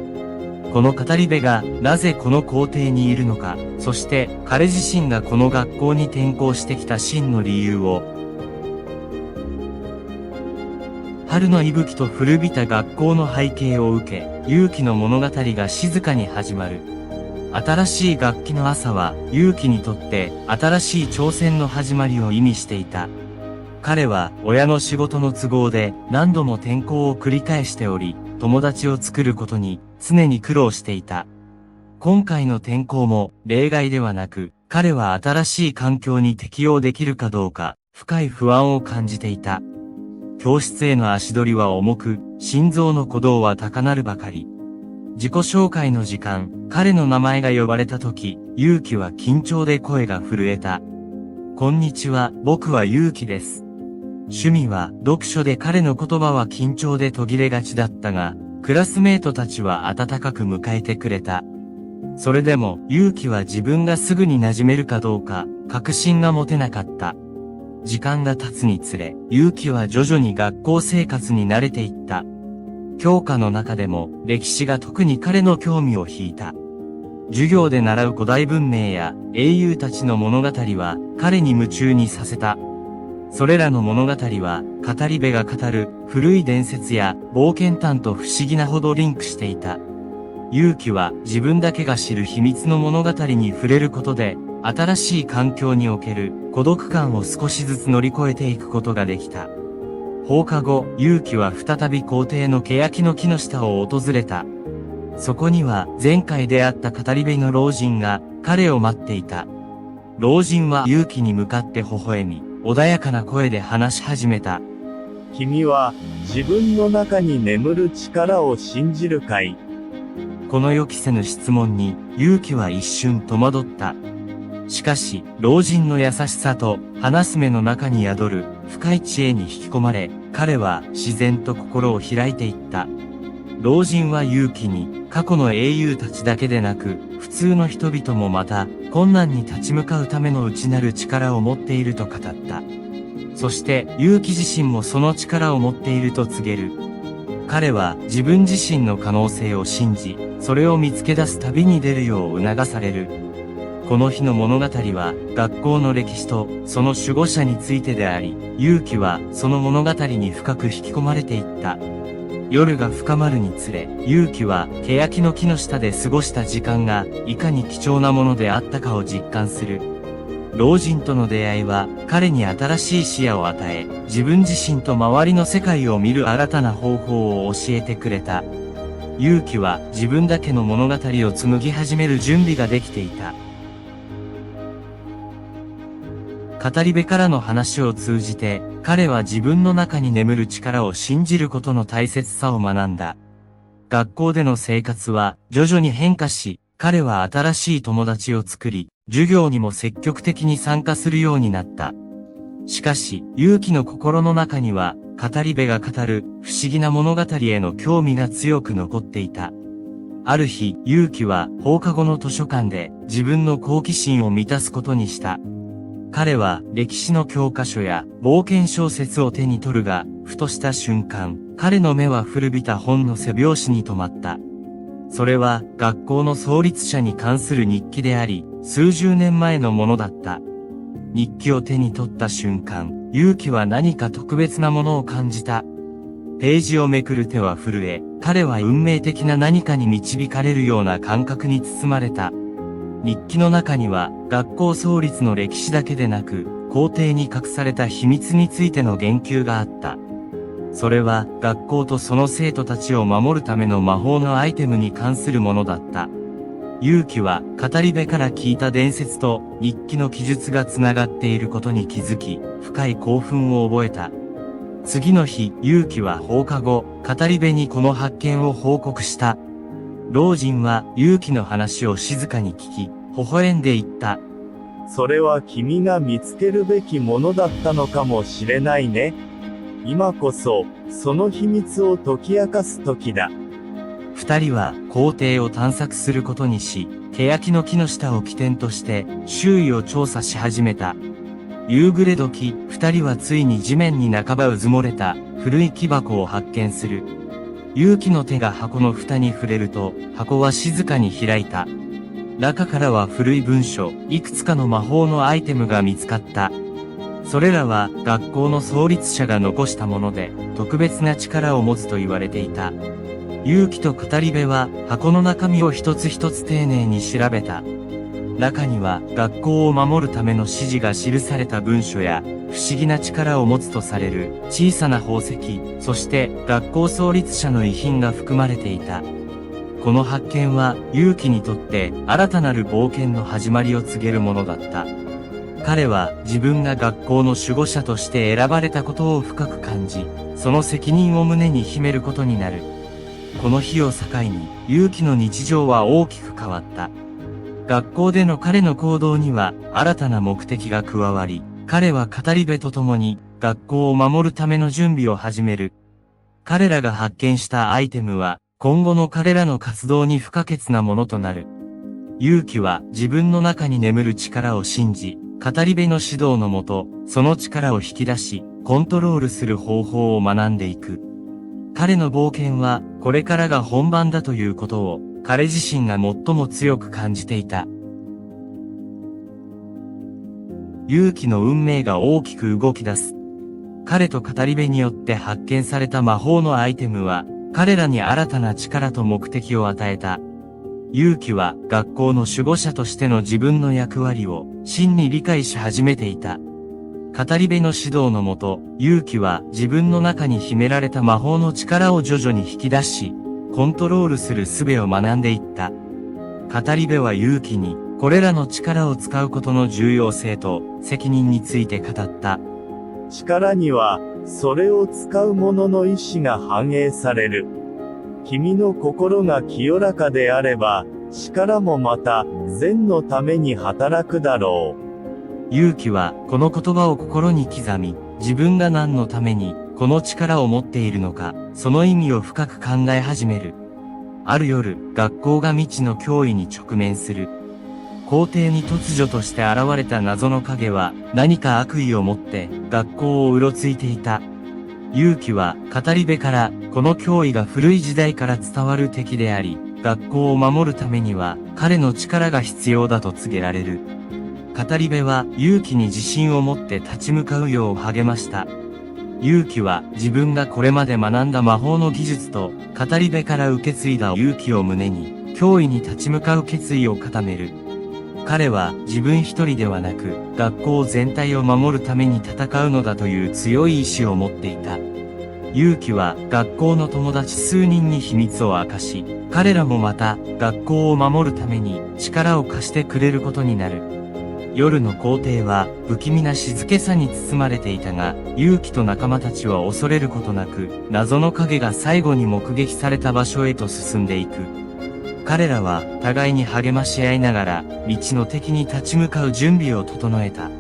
この語り部がなぜこの校庭にいるのか、そして彼自身がこの学校に転校してきた真の理由を。春の息吹と古びた学校の背景を受け、勇気の物語が静かに始まる。新しい学期の朝は勇気にとって新しい挑戦の始まりを意味していた。彼は親の仕事の都合で何度も転校を繰り返しており、友達を作ることに常に苦労していた。今回の転校も例外ではなく、彼は新しい環境に適応できるかどうか深い不安を感じていた。教室への足取りは重く、心臓の鼓動は高鳴るばかり。自己紹介の時間、彼の名前が呼ばれた時、勇気は緊張で声が震えた。こんにちは、僕は勇気です。趣味は読書で彼の言葉は緊張で途切れがちだったが、クラスメートたちは温かく迎えてくれた。それでも勇気は自分がすぐに馴染めるかどうか、確信が持てなかった。時間が経つにつれ、勇気は徐々に学校生活に慣れていった。教科の中でも歴史が特に彼の興味を引いた。授業で習う古代文明や英雄たちの物語は彼に夢中にさせた。それらの物語は語り部が語る古い伝説や冒険譚と不思議なほどリンクしていた。勇気は自分だけが知る秘密の物語に触れることで、新しい環境における孤独感を少しずつ乗り越えていくことができた。放課後、勇気は再び校庭の欅の木の下を訪れた。そこには前回出会った語り部の老人が彼を待っていた。老人は勇気に向かって微笑み、穏やかな声で話し始めた。君は自分の中に眠る力を信じるかい？この予期せぬ質問に勇気は一瞬戸惑った。しかし、老人の優しさと話す目の中に宿る深い知恵に引き込まれ、彼は自然と心を開いていった。老人は勇気に過去の英雄たちだけでなく、普通の人々もまた困難に立ち向かうための内なる力を持っていると語った。そして勇気自身もその力を持っていると告げる。彼は自分自身の可能性を信じ、それを見つけ出す旅に出るよう促される。この日の物語は学校の歴史とその守護者についてであり、勇気はその物語に深く引き込まれていった。夜が深まるにつれ、勇気は欅の木の下で過ごした時間がいかに貴重なものであったかを実感する。老人との出会いは彼に新しい視野を与え、自分自身と周りの世界を見る新たな方法を教えてくれた。勇気は自分だけの物語を紡ぎ始める準備ができていた。語り部からの話を通じて、彼は自分の中に眠る力を信じることの大切さを学んだ。学校での生活は徐々に変化し、彼は新しい友達を作り、授業にも積極的に参加するようになった。しかし、勇気の心の中には、語り部が語る不思議な物語への興味が強く残っていた。ある日、勇気は放課後の図書館で自分の好奇心を満たすことにした。彼は歴史の教科書や冒険小説を手に取るが、ふとした瞬間、彼の目は古びた本の背表紙に止まった。それは学校の創立者に関する日記であり、数十年前のものだった。日記を手に取った瞬間、勇気は何か特別なものを感じた。ページをめくる手は震え、彼は運命的な何かに導かれるような感覚に包まれた。日記の中には、学校創立の歴史だけでなく、校庭に隠された秘密についての言及があった。それは学校とその生徒たちを守るための魔法のアイテムに関するものだった。勇気は語り部から聞いた伝説と日記の記述がつながっていることに気づき、深い興奮を覚えた。次の日、勇気は放課後、語り部にこの発見を報告した。老人は勇気の話を静かに聞き、微笑んで言った。それは君が見つけるべきものだったのかもしれないね。今こそ、その秘密を解き明かす時だ。二人は校庭を探索することにし、欅の木の下を起点として周囲を調査し始めた。夕暮れ時、二人はついに地面に半ばうずもれた古い木箱を発見する。勇気の手が箱の蓋に触れると、箱は静かに開いた。中からは古い文書、いくつかの魔法のアイテムが見つかった。それらは学校の創立者が残したもので、特別な力を持つと言われていた。勇気と語り部は箱の中身を一つ一つ丁寧に調べた。中には学校を守るための指示が記された文書や、不思議な力を持つとされる小さな宝石、そして学校創立者の遺品が含まれていた。この発見は勇気にとって新たなる冒険の始まりを告げるものだった。彼は自分が学校の守護者として選ばれたことを深く感じ、その責任を胸に秘めることになる。この日を境に、勇気の日常は大きく変わった。学校での彼の行動には新たな目的が加わり、彼は語り部と共に学校を守るための準備を始める。彼らが発見したアイテムは、今後の彼らの活動に不可欠なものとなる。勇気は自分の中に眠る力を信じ、語り部の指導のもと、その力を引き出し、コントロールする方法を学んでいく。彼の冒険は、これからが本番だということを、彼自身が最も強く感じていた。勇気の運命が大きく動き出す。彼と語り部によって発見された魔法のアイテムは、彼らに新たな力と目的を与えた。勇気は学校の守護者としての自分の役割を真に理解し始めていた。語り部の指導のもと、勇気は自分の中に秘められた魔法の力を徐々に引き出し、コントロールする術を学んでいった。語り部は勇気に、これらの力を使うことの重要性と責任について語った。力には、それを使う者の意志が反映される。君の心が清らかであれば、力もまた、善のために働くだろう。勇気は、この言葉を心に刻み、自分が何のために、この力を持っているのか、その意味を深く考え始める。ある夜、学校が未知の脅威に直面する。校庭に突如として現れた謎の影は、何か悪意を持って、学校をうろついていた。勇気は、語り部から、この脅威が古い時代から伝わる敵であり、学校を守るためには、彼の力が必要だと告げられる。語り部は、勇気に自信を持って立ち向かうよう励ました。勇気は、自分がこれまで学んだ魔法の技術と、語り部から受け継いだ勇気を胸に、脅威に立ち向かう決意を固める。彼は自分一人ではなく、学校全体を守るために戦うのだという強い意志を持っていた。勇気は学校の友達数人に秘密を明かし、彼らもまた学校を守るために力を貸してくれることになる。夜の校庭は不気味な静けさに包まれていたが、勇気と仲間たちは恐れることなく、謎の影が最後に目撃された場所へと進んでいく。彼らは互いに励まし合いながら道の敵に立ち向かう準備を整えた。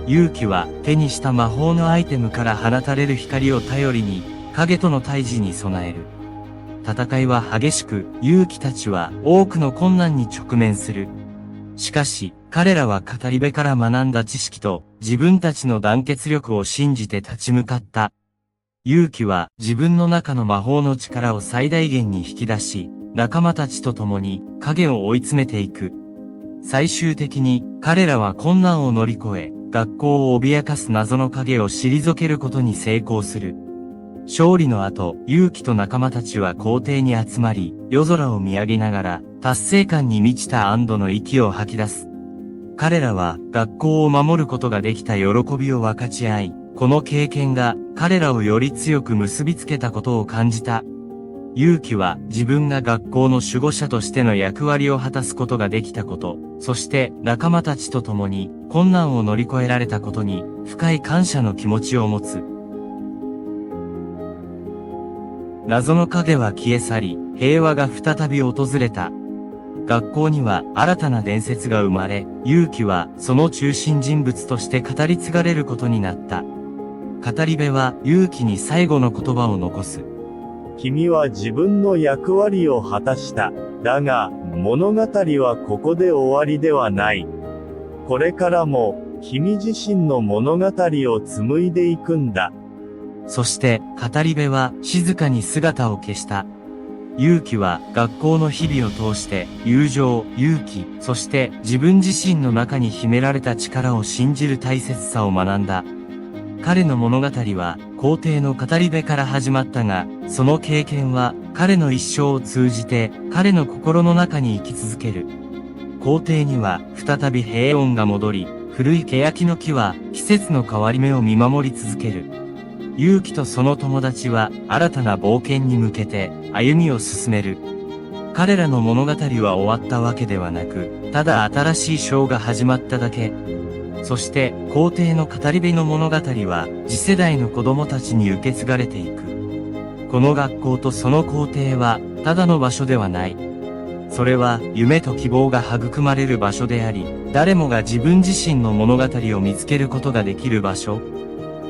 勇気は手にした魔法のアイテムから放たれる光を頼りに影との対峙に備える。戦いは激しく、勇気たちは多くの困難に直面する。しかし彼らは語り部から学んだ知識と自分たちの団結力を信じて立ち向かった。勇気は自分の中の魔法の力を最大限に引き出し、仲間たちと共に影を追い詰めていく。最終的に彼らは困難を乗り越え、学校を脅かす謎の影を退けることに成功する。勝利の後、勇気と仲間たちは校庭に集まり、夜空を見上げながら達成感に満ちた安堵の息を吐き出す。彼らは学校を守ることができた喜びを分かち合い、この経験が彼らをより強く結びつけたことを感じた。勇気は自分が学校の守護者としての役割を果たすことができたこと、そして仲間たちと共に困難を乗り越えられたことに深い感謝の気持ちを持つ。謎の影は消え去り、平和が再び訪れた。学校には新たな伝説が生まれ、勇気はその中心人物として語り継がれることになった。語り部は勇気に最後の言葉を残す。君は自分の役割を果たした。だが、物語はここで終わりではない。これからも、君自身の物語を紡いでいくんだ。そして、語り部は静かに姿を消した。勇気は学校の日々を通して、友情、勇気、そして自分自身の中に秘められた力を信じる大切さを学んだ。彼の物語は皇帝の語り部から始まったが、その経験は彼の一生を通じて彼の心の中に生き続ける。皇帝には再び平穏が戻り、古い欅の木は季節の変わり目を見守り続ける。勇気とその友達は新たな冒険に向けて歩みを進める。彼らの物語は終わったわけではなく、ただ新しい章が始まっただけ。そして、皇帝の語り部の物語は、次世代の子供たちに受け継がれていく。この学校とその皇帝は、ただの場所ではない。それは、夢と希望が育まれる場所であり、誰もが自分自身の物語を見つけることができる場所。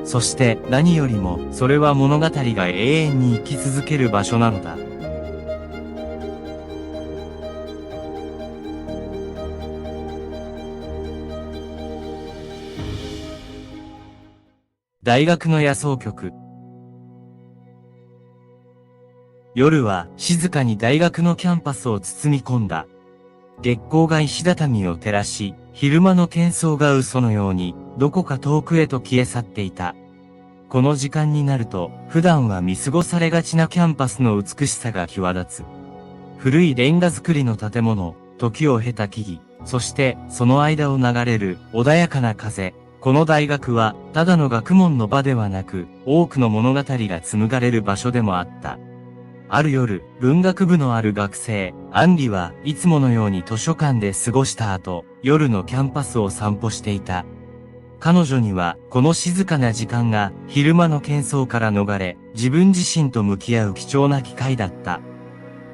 そして、何よりも、それは物語が永遠に生き続ける場所なのだ。大学の野草局。夜は静かに大学のキャンパスを包み込んだ。月光が石畳を照らし、昼間の喧騒が嘘のように、どこか遠くへと消え去っていた。この時間になると、普段は見過ごされがちなキャンパスの美しさが際立つ。古いレンガ造りの建物、時を経た木々、そしてその間を流れる穏やかな風。この大学は、ただの学問の場ではなく、多くの物語が紡がれる場所でもあった。ある夜、文学部のある学生、アンリはいつものように図書館で過ごした後、夜のキャンパスを散歩していた。彼女には、この静かな時間が、昼間の喧騒から逃れ、自分自身と向き合う貴重な機会だった。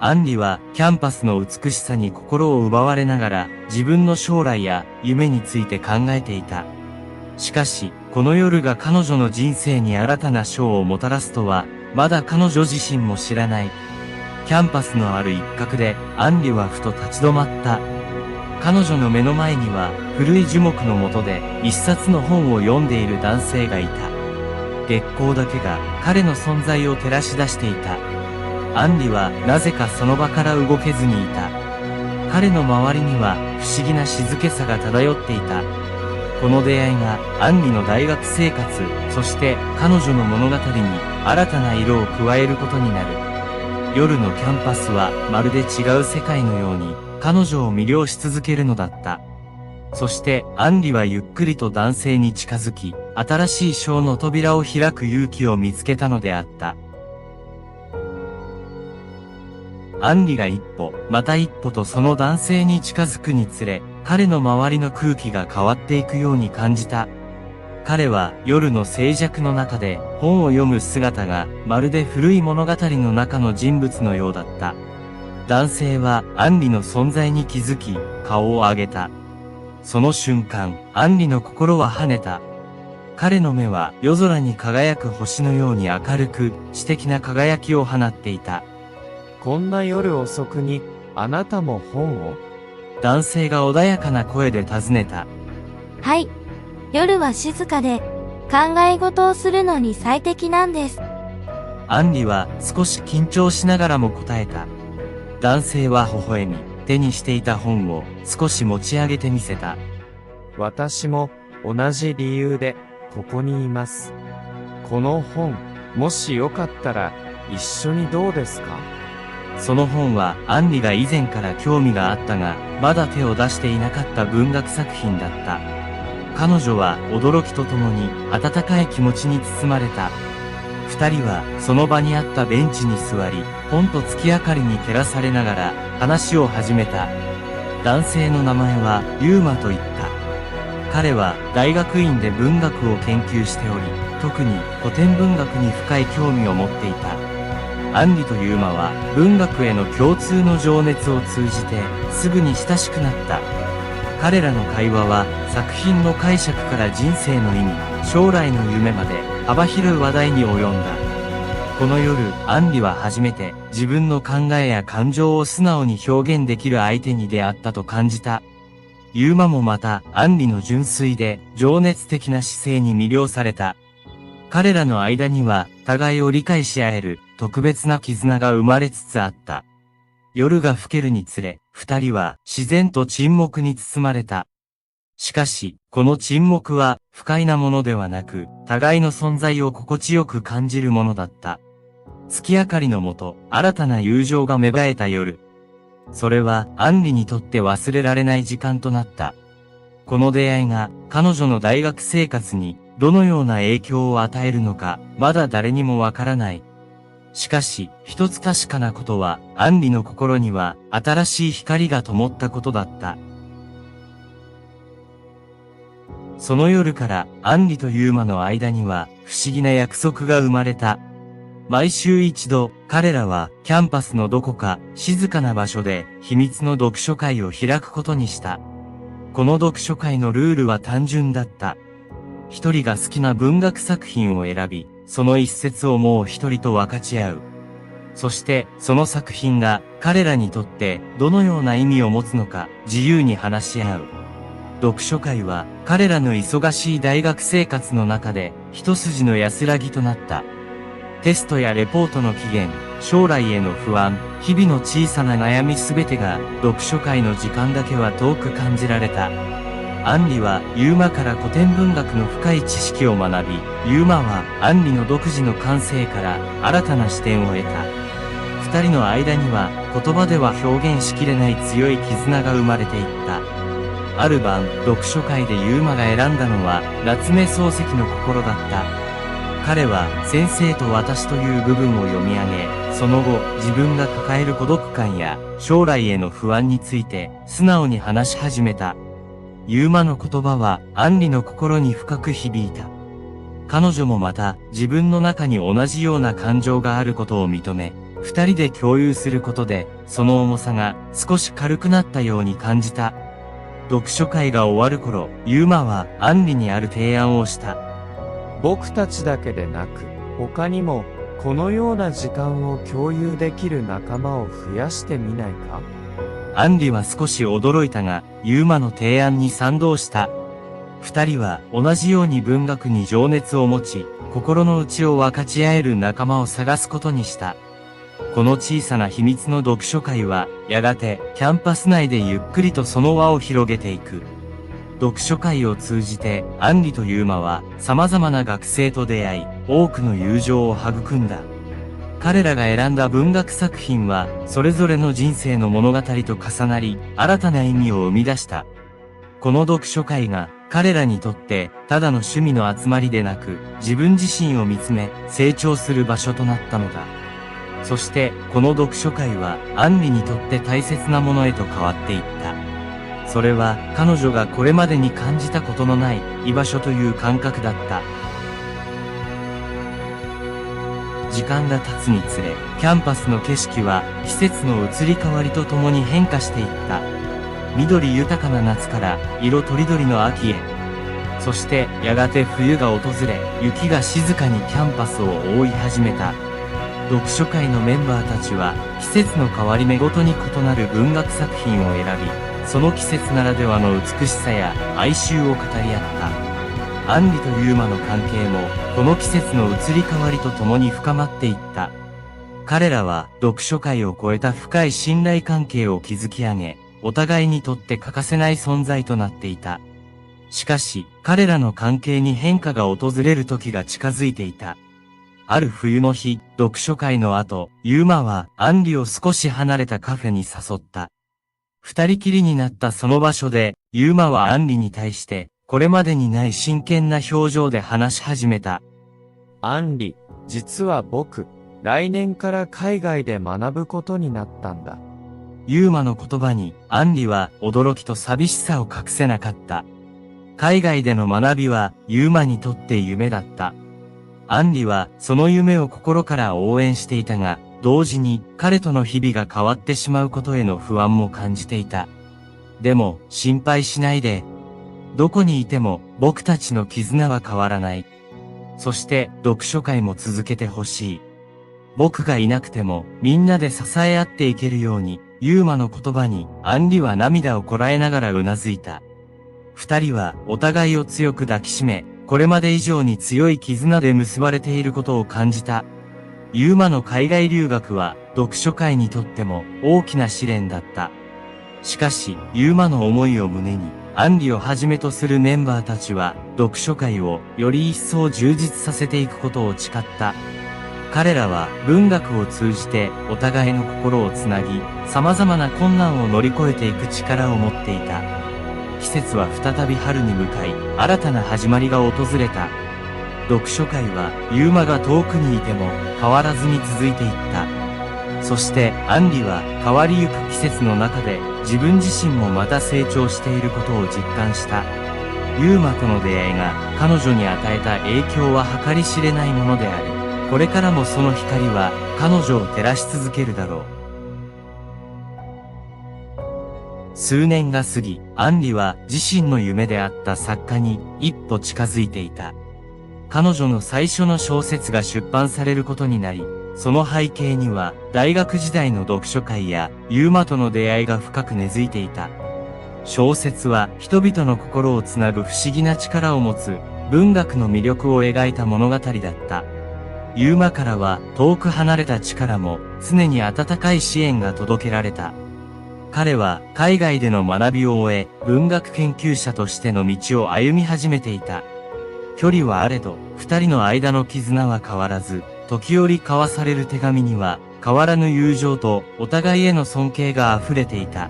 アンリは、キャンパスの美しさに心を奪われながら、自分の将来や夢について考えていた。しかし、この夜が彼女の人生に新たな章をもたらすとは、まだ彼女自身も知らない。キャンパスのある一角で、アンリはふと立ち止まった。彼女の目の前には、古い樹木の下で、一冊の本を読んでいる男性がいた。月光だけが、彼の存在を照らし出していた。アンリは、なぜかその場から動けずにいた。彼の周りには、不思議な静けさが漂っていた。この出会いが、アンリの大学生活、そして彼女の物語に新たな色を加えることになる。夜のキャンパスはまるで違う世界のように、彼女を魅了し続けるのだった。そして、アンリはゆっくりと男性に近づき、新しい章の扉を開く勇気を見つけたのであった。アンリが一歩、また一歩とその男性に近づくにつれ、彼の周りの空気が変わっていくように感じた。彼は夜の静寂の中で本を読む姿がまるで古い物語の中の人物のようだった。男性はアンリの存在に気づき、顔を上げた。その瞬間、アンリの心は跳ねた。彼の目は夜空に輝く星のように明るく、知的な輝きを放っていた。こんな夜遅くに、あなたも本を？男性が穏やかな声で尋ねた。はい。夜は静かで、考え事をするのに最適なんです。アンリは少し緊張しながらも答えた。男性は微笑み、手にしていた本を少し持ち上げてみせた。私も同じ理由でここにいます。この本、もしよかったら一緒にどうですか？その本はアンリが以前から興味があったが、まだ手を出していなかった文学作品だった。彼女は驚きとともに温かい気持ちに包まれた。二人はその場にあったベンチに座り、ポンと月明かりに照らされながら話を始めた。男性の名前はユーマと言った。彼は大学院で文学を研究しており、特に古典文学に深い興味を持っていた。アンリとユーマは文学への共通の情熱を通じてすぐに親しくなった。彼らの会話は作品の解釈から人生の意味、将来の夢まで幅広い話題に及んだ。この夜、アンリは初めて自分の考えや感情を素直に表現できる相手に出会ったと感じた。ユーマもまた、アンリの純粋で情熱的な姿勢に魅了された。彼らの間には、互いを理解し合える特別な絆が生まれつつあった。夜が更けるにつれ、二人は自然と沈黙に包まれた。しかし、この沈黙は不快なものではなく、互いの存在を心地よく感じるものだった。月明かりのもと、新たな友情が芽生えた夜。それは、アンリにとって忘れられない時間となった。この出会いが、彼女の大学生活に、どのような影響を与えるのか、まだ誰にもわからない。しかし、一つ確かなことは、アンリの心には、新しい光が灯ったことだった。その夜から、アンリとユーマの間には、不思議な約束が生まれた。毎週一度、彼らは、キャンパスのどこか、静かな場所で、秘密の読書会を開くことにした。この読書会のルールは単純だった。一人が好きな文学作品を選び、その一節をもう一人と分かち合う。そして、その作品が、彼らにとって、どのような意味を持つのか、自由に話し合う。読書会は、彼らの忙しい大学生活の中で、一筋の安らぎとなった。テストやレポートの期限、将来への不安、日々の小さな悩みすべてが、読書会の時間だけは遠く感じられた。アンリは、ユーマから古典文学の深い知識を学び、ユーマは、アンリの独自の感性から、新たな視点を得た。二人の間には、言葉では表現しきれない強い絆が生まれていった。ある晩、読書会でユーマが選んだのは、夏目漱石の心だった。彼は、先生と私という部分を読み上げ、その後、自分が抱える孤独感や、将来への不安について、素直に話し始めた。ユーマの言葉は、アンリの心に深く響いた。彼女もまた、自分の中に同じような感情があることを認め、二人で共有することで、その重さが少し軽くなったように感じた。読書会が終わる頃、ユーマはアンリにある提案をした。僕たちだけでなく、他にも、このような時間を共有できる仲間を増やしてみないか？アンリは少し驚いたが、ユーマの提案に賛同した。二人は同じように文学に情熱を持ち、心の内を分かち合える仲間を探すことにした。この小さな秘密の読書会は、やがてキャンパス内でゆっくりとその輪を広げていく。読書会を通じて、アンリとユーマは様々な学生と出会い、多くの友情を育んだ。彼らが選んだ文学作品は、それぞれの人生の物語と重なり、新たな意味を生み出した。この読書会が、彼らにとって、ただの趣味の集まりでなく、自分自身を見つめ、成長する場所となったのだ。そして、この読書会は、アンリにとって大切なものへと変わっていった。それは、彼女がこれまでに感じたことのない、居場所という感覚だった。時間が経つにつれ、キャンパスの景色は、季節の移り変わりとともに変化していった。緑豊かな夏から、色とりどりの秋へ。そして、やがて冬が訪れ、雪が静かにキャンパスを覆い始めた。読書会のメンバーたちは、季節の変わり目ごとに異なる文学作品を選び、その季節ならではの美しさや哀愁を語り合った。アンリとユーマの関係も、この季節の移り変わりとともに深まっていった。彼らは、読書会を超えた深い信頼関係を築き上げ、お互いにとって欠かせない存在となっていた。しかし、彼らの関係に変化が訪れる時が近づいていた。ある冬の日、読書会の後、ユーマはアンリを少し離れたカフェに誘った。二人きりになったその場所で、ユーマはアンリに対して、これまでにない真剣な表情で話し始めた。アンリ、実は僕、来年から海外で学ぶことになったんだ。ユーマの言葉に、アンリは驚きと寂しさを隠せなかった。海外での学びは、ユーマにとって夢だった。アンリは、その夢を心から応援していたが、同時に、彼との日々が変わってしまうことへの不安も感じていた。でも、心配しないで。どこにいても、僕たちの絆は変わらない。そして、読書会も続けてほしい。僕がいなくても、みんなで支え合っていけるように、ユーマの言葉に、アンリは涙をこらえながらうなずいた。二人は、お互いを強く抱きしめ、これまで以上に強い絆で結ばれていることを感じた。ユーマの海外留学は、読書会にとっても、大きな試練だった。しかし、ユーマの思いを胸に、アンリをはじめとするメンバーたちは、読書会を、より一層充実させていくことを誓った。彼らは文学を通じてお互いの心をつなぎ、様々な困難を乗り越えていく力を持っていた。季節は再び春に向かい、新たな始まりが訪れた。読書会はユーマが遠くにいても変わらずに続いていった。そしてアンリは変わりゆく季節の中で自分自身もまた成長していることを実感した。ユーマとの出会いが彼女に与えた影響は計り知れないものであり、これからもその光は彼女を照らし続けるだろう。数年が過ぎ、アンリは自身の夢であった作家に一歩近づいていた。彼女の最初の小説が出版されることになり、その背景には大学時代の読書会やユーマとの出会いが深く根付いていた。小説は人々の心をつなぐ不思議な力を持つ文学の魅力を描いた物語だった。ユーマからは遠く離れた力も常に温かい支援が届けられた。彼は海外での学びを終え、文学研究者としての道を歩み始めていた。距離はあれど、二人の間の絆は変わらず、時折交わされる手紙には変わらぬ友情とお互いへの尊敬が溢れていた。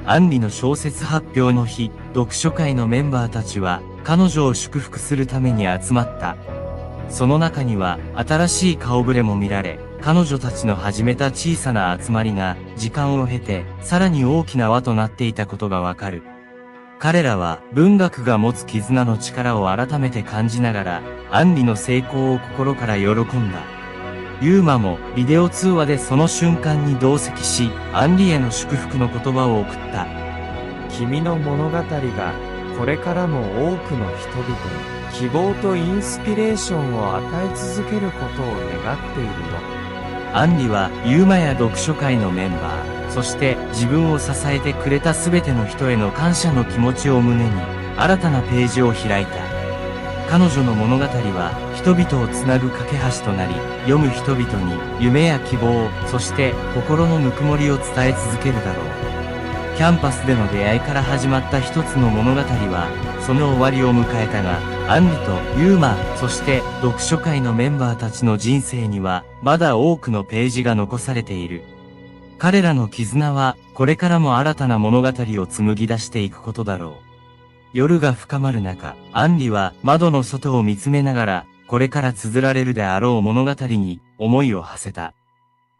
アンリの小説発表の日、読書会のメンバーたちは彼女を祝福するために集まった。その中には新しい顔ぶれも見られ、彼女たちの始めた小さな集まりが時間を経てさらに大きな輪となっていたことがわかる。彼らは文学が持つ絆の力を改めて感じながら、アンリの成功を心から喜んだ。ユーマもビデオ通話でその瞬間に同席し、アンリへの祝福の言葉を送った。君の物語がこれからも多くの人々に希望とインスピレーションを与え続けることを願っているよ。アンリはユーマや読書会のメンバー、そして自分を支えてくれたすべての人への感謝の気持ちを胸に新たなページを開いた。彼女の物語は人々をつなぐ架け橋となり、読む人々に夢や希望、そして心のぬくもりを伝え続けるだろう。キャンパスでの出会いから始まった一つの物語は、その終わりを迎えたが、アンリとユーマ、そして読書会のメンバーたちの人生には、まだ多くのページが残されている。彼らの絆は、これからも新たな物語を紡ぎ出していくことだろう。夜が深まる中、アンリは窓の外を見つめながら、これから綴られるであろう物語に思いを馳せた。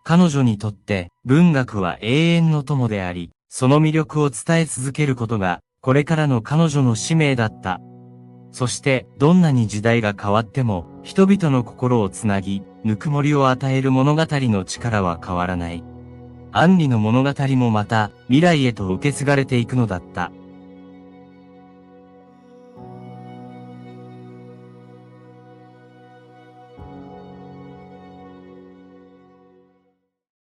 彼女にとって文学は永遠の友であり、その魅力を伝え続けることが、これからの彼女の使命だった。そして、どんなに時代が変わっても、人々の心をつなぎ、ぬくもりを与える物語の力は変わらない。アンリの物語もまた、未来へと受け継がれていくのだった。